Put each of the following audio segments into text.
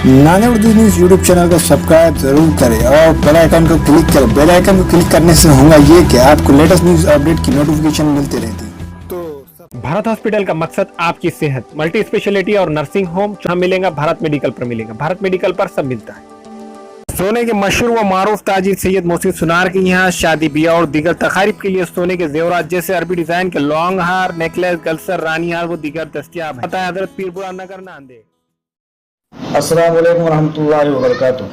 नाने Urdu news YouTube channel को subscribe जरूर करें और बेल आइकन को क्लिक करें। बेल आइकन को क्लिक करने से होगा ये कि आपको लेटेस्ट न्यूज़ अपडेट की नोटिफिकेशन मिलती रहती है। भारत हॉस्पिटल का मकसद आपकी सेहत, मल्टी स्पेशलिटी और नर्सिंग होम जहां मिलेगा भारत मेडिकल पर मिलेगा। भारत मेडिकल पर सब मिलता है। सोने के मशहूर व मारूफ ताजिर सैयद मोहसिन सुनार के यहाँ शादी ब्याह और दीगर तकारीब के लिए सोने के जेवरात जैसे अरबी डिजाइन के लॉन्ग हार, नेकलेस, गलसर, रानी हार वो दीगर दस्तियाब है। हजरत पीरपुरा नगर नांदेड़। अस्सलाम वालेकुम रहमतुल्लाहि व बरकातुहू।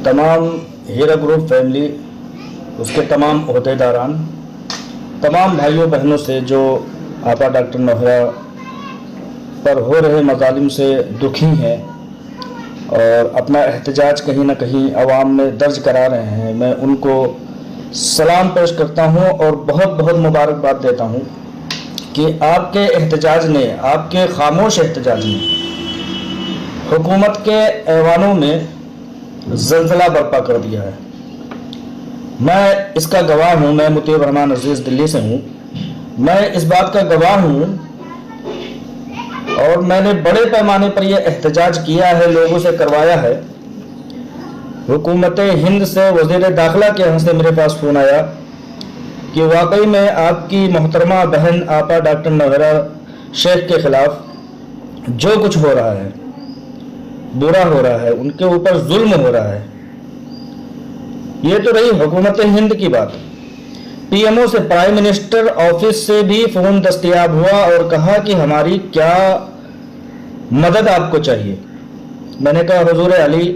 तमाम हीरा ग्रुप फैमिली, उसके तमाम अहदेदारान, तमाम भाइयों बहनों से जो आपा डॉक्टर नौहरा पर हो रहे मजालिम से दुखी हैं और अपना एहतजाज कहीं ना कहीं अवाम में दर्ज करा रहे हैं, मैं उनको सलाम पेश करता हूं और बहुत बहुत मुबारकबाद देता हूं कि आपके एहतजाज ने, आपके खामोश एहतजाज ने हुकूमत के ऐवानों में ज़लज़ला बर्पा कर दिया है। मैं इसका गवाह हूँ। मैं मुतीब रहमान अजीज़ दिल्ली से हूँ। मैं इस बात का गवाह हूँ और मैंने बड़े पैमाने पर यह एहतजाज किया है, लोगों से करवाया है। हुकूमत हिंद से वज़ीर दाखिला के यहाँ से मेरे पास फ़ोन आया कि वाकई में आपकी मोहतरमा बहन आपा डॉक्टर नौहरा शेख के ख़िलाफ़ जो कुछ हो रहा है, बुरा हो रहा है, उनके ऊपर जुल्म हो रहा है। ये तो रही हुकूमत हिंद की बात। पीएमओ से, प्राइम मिनिस्टर ऑफिस से भी फ़ोन दस्तयाब हुआ और कहा कि हमारी क्या मदद आपको चाहिए। मैंने कहा हुजूर अली,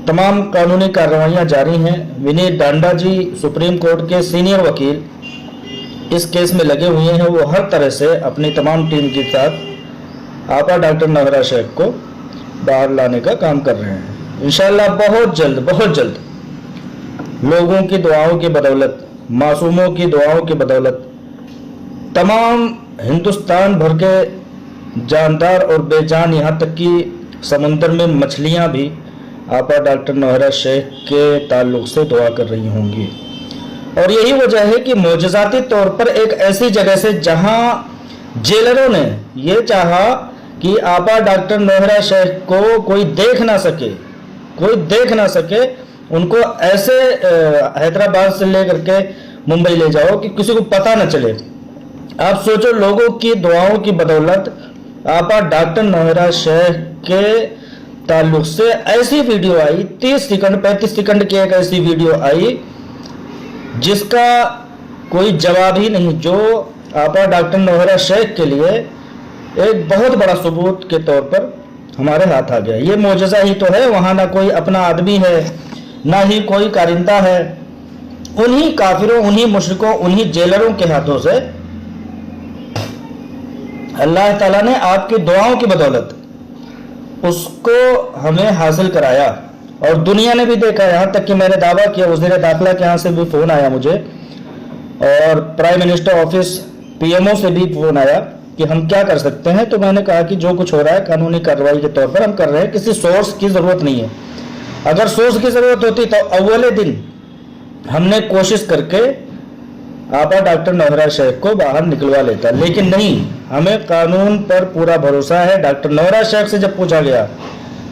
तमाम कानूनी कार्रवाइयाँ जारी हैं। विनीत डांडा जी सुप्रीम कोर्ट के सीनियर वकील इस केस में लगे हुए हैं। वो हर तरह से अपनी तमाम टीम के साथ आपा डॉक्टर नौहरा शेख को बाहर लाने का काम कर रहे हैं। इंशाअल्लाह बहुत जल्द लोगों की दुआओं की बदौलत, मासूमों की दुआओं की बदौलत, तमाम हिंदुस्तान भर के जानदार और बेजान, यहाँ तक कि समुंदर में मछलियाँ भी आपा डॉक्टर नौहरा शेख के ताल्लुक से दुआ कर रही होंगी। और यही वजह है कि मोजज़ाती तौर पर एक ऐसी जगह से जहाँ जेलरों ने ये चाहा कि आपा डॉक्टर नौहरा शेख को कोई देख ना सके, उनको ऐसे हैदराबाद से लेकर के मुंबई ले जाओ कि किसी को पता न चले। आप सोचो, लोगों की दुआओं की बदौलत आपा डॉक्टर नौहरा शेख के ताल्लुक से ऐसी वीडियो आई, 30 सेकंड 35 सेकंड की एक ऐसी वीडियो आई जिसका कोई जवाब ही नहीं, जो आपा डॉक्टर नौहरा शेख के लिए एक बहुत बड़ा सबूत के तौर पर हमारे हाथ आ गया। ये मोजज़ा ही तो है। वहाँ ना कोई अपना आदमी है, ना ही कोई कारिंदा है। उन्हीं काफिरों, उन्हीं मुशरिकों, उन्हीं जेलरों के हाथों से अल्लाह ताला ने आपकी दुआओं की बदौलत उसको हमें हासिल कराया और दुनिया ने भी देखा। यहाँ तक कि मैंने दावा किया, वज़ीर दाखिला के यहाँ से भी फ़ोन आया मुझे और प्राइम मिनिस्टर ऑफिस पीएमओ से भी फ़ोन आया कि हम क्या कर सकते हैं। तो मैंने कहा कि जो कुछ हो रहा है कानूनी कार्रवाई के तौर पर हम कर रहे हैं, किसी सोर्स की ज़रूरत नहीं है। अगर सोर्स की ज़रूरत होती तो अव्वले दिन हमने कोशिश करके आपा डॉक्टर नौहरा शेख को बाहर निकलवा लेता, लेकिन नहीं, हमें कानून पर पूरा भरोसा है। डॉक्टर नौहरा शेख से जब पूछा गया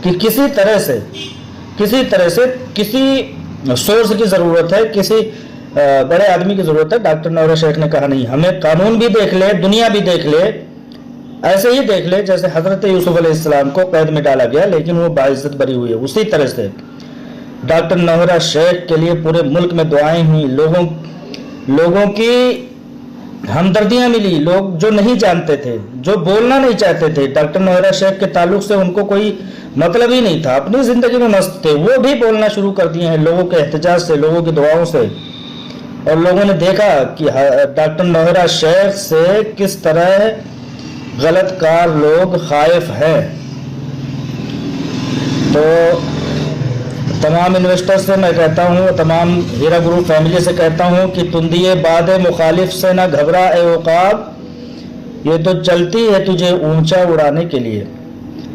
कि किसी तरह से किसी सोर्स की ज़रूरत है, किसी बड़े आदमी की ज़रूरत है, डॉक्टर नौहरा शेख ने कहा नहीं, हमें कानून भी देख ले, दुनिया भी देख ले, ऐसे ही देख ले जैसे हज़रत यूसुफ अलैहिस्सलाम को कैद में डाला गया लेकिन वो बाइज्जत बरी हुई है, उसी तरह से डॉक्टर नौहरा शेख के लिए पूरे मुल्क में दुआएं हुई। लोगों की हमदर्दियां मिली। लोग जो नहीं जानते थे, जो बोलना नहीं चाहते थे डॉक्टर नौहरा शेख के ताल्लुक से, उनको कोई मतलब ही नहीं था, अपनी ज़िंदगी में मस्त थे, वो भी बोलना शुरू कर दिए हैं लोगों के एहतजाज से, लोगों की दुआओं से। और लोगों ने देखा कि डॉक्टर नौहरा शेख से किस तरह गलतकार लोग खाइफ हैं। तो तमाम इन्वेस्टर से मैं कहता हूँ, तमाम हीरा ग्रुप फैमिली से कहता हूँ कि तुंदिए बाद मुखालिफ से ना घबरा ए उकाब, ये तो चलती है तुझे ऊंचा उड़ाने के लिए।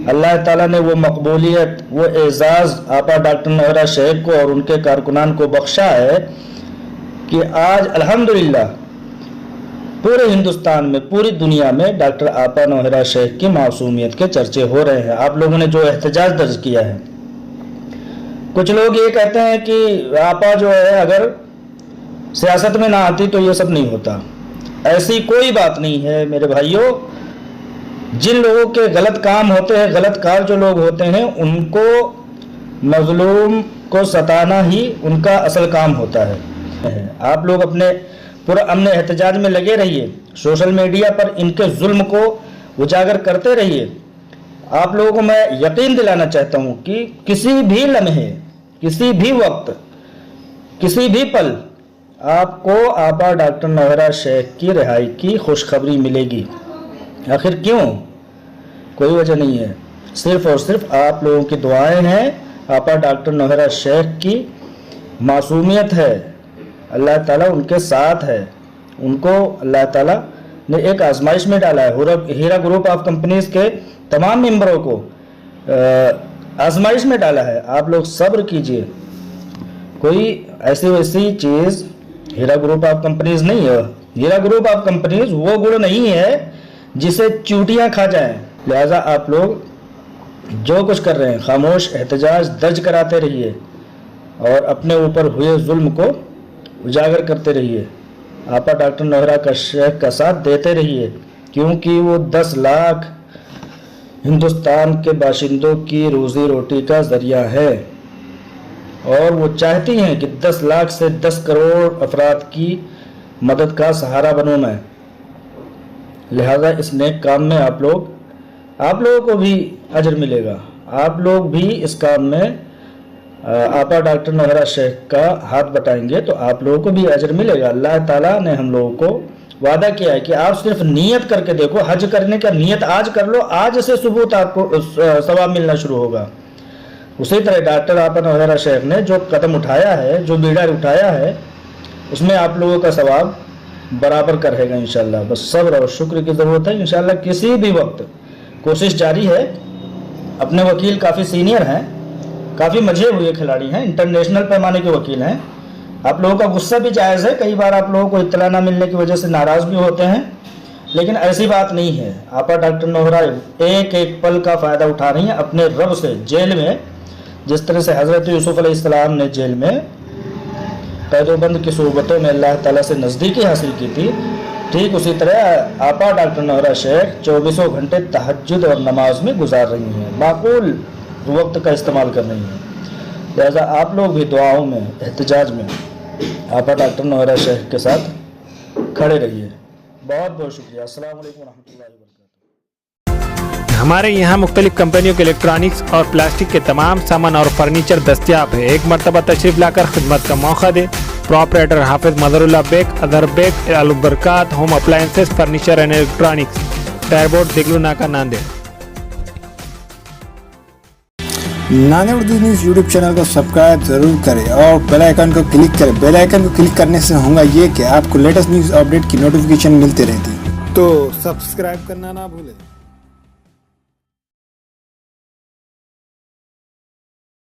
अल्लाह ताला ने वो मकबूलियत, वो एजाज़ आपा डॉक्टर नौहरा शेख को और उनके कारकुनान को बख्शा है कि आज अल्हम्दुलिल्लाह पूरे हिंदुस्तान में, पूरी दुनिया में डॉक्टर आपा नौहरा शेख की मासूमियत के चर्चे हो रहे हैं। आप लोगों ने जो एहतजाज दर्ज किया है, कुछ लोग ये कहते हैं कि आपा जो है अगर सियासत में ना आती तो ये सब नहीं होता। ऐसी कोई बात नहीं है मेरे भाइयों। जिन लोगों के गलत काम होते हैं, गलत कार जो लोग होते हैं, उनको मजलूम को सताना ही उनका असल काम होता है। आप लोग अपने पुरअमन एहतजाज में लगे रहिए, सोशल मीडिया पर इनके जुल्म को उजागर करते रहिए। आप लोगों को मैं यकीन दिलाना चाहता हूं कि किसी भी लम्हे, किसी भी वक्त, किसी भी पल आपको आपा डॉक्टर नौहरा शेख की रिहाई की खुशखबरी मिलेगी। आखिर क्यों? कोई वजह नहीं है, सिर्फ और सिर्फ आप लोगों की दुआएं हैं। आपा डॉक्टर नौहरा शेख की मासूमियत है, अल्लाह ताला उनके साथ है। उनको अल्लाह ताला ने एक आजमाइश में डाला है। हीरा ग्रुप ऑफ कंपनीज के तमाम मेंबरों को आजमाइश में डाला है। आप लोग सब्र कीजिए। कोई ऐसी वैसी चीज़ हीरा ग्रुप ऑफ कंपनीज नहीं है। हीरा ग्रुप ऑफ कंपनीज वो गुड़ नहीं है जिसे चूटियां खा जाएं। लिहाजा आप लोग जो कुछ कर रहे हैं खामोश एहतजाज दर्ज कराते रहिए और अपने ऊपर हुए जुल्म को उजागर करते रहिए। आपा डॉक्टर नौहरा का शेख का साथ देते रहिए, क्योंकि वो 10 लाख हिंदुस्तान के बाशिंदों की रोजी रोटी का जरिया है और वो चाहती हैं कि 10 लाख से 10 करोड़ अफराद की मदद का सहारा बनूं मैं। लिहाजा इस नेक काम में आप लोगों को भी अजर मिलेगा। आप लोग भी इस काम में आपा डॉक्टर नौहरा शेख का हाथ बटाएंगे तो आप लोगों को भी अजर मिलेगा। अल्लाह ताला ने हम लोगों को वादा किया है कि आप सिर्फ नियत करके देखो। हज करने का नियत आज कर लो, आज से सुबह आपको सवाब मिलना शुरू होगा। उसी तरह डॉक्टर आपा नौहरा शेख ने जो कदम उठाया है, जो बीड़ा उठाया है, उसमें आप लोगों का सवाब बराबर का रहेगा इंशाल्लाह। बस सब्र और शुक्र की ज़रूरत है। इंशाल्लाह किसी भी वक्त कोशिश जारी है। अपने वकील काफ़ी सीनियर हैं, काफ़ी मजे हुए खिलाड़ी हैं, इंटरनेशनल पैमाने के वकील हैं। आप लोगों का गुस्सा भी जायज़ है, कई बार आप लोगों को इत्तला ना मिलने की वजह से नाराज़ भी होते हैं, लेकिन ऐसी बात नहीं है। आपा डॉक्टर नौहरा एक एक पल का फ़ायदा उठा रही हैं अपने रब से। जेल में जिस तरह से हज़रत यूसुफ अलैहिस्सलाम ने जेल में कैदोबंद की सोबतों में अल्लाह ताला से नज़दीकी हासिल की थी, ठीक उसी तरह आपा डॉक्टर नौहरा शेख 24 घंटे तहज्जुद और नमाज में गुजार रही हैं, माकूल वक्त का इस्तेमाल कर रही हैं। लिहाजा आप लोग भी दुआओं में, एहतजाज में आपा डॉक्टर नौहरा शेख के साथ खड़े रहिए। बहुत बहुत शुक्रिया। अस्सलाम वालेकुम रहमतुल्लाहि व बरकातुहू। हमारे यहाँ मुख्तलिफ कंपनियों के इलेक्ट्रॉनिक्स और प्लास्टिक के तमाम सामान और फर्नीचर दस्तियाब है। एक मरतबा तशरीफ लाकर खिदमत का मौका दे। प्रोपराइटर हाफिज मदरुल्लाह बेग, अदर Baig, Al Barkat home appliances, furniture and electronics, टायरबोर्ड, दिगलू नाका, नांदेड़। नाने उर्दू न्यूज़ यूट्यूब चैनल को सब्सक्राइब जरूर करें और बेल आइकन को क्लिक करें। बेल आइकन को क्लिक करने से होगा ये कि आपको लेटेस्ट न्यूज़ अपडेट की नोटिफिकेशन मिलती रहती है, तो सब्सक्राइब करना ना भूलें।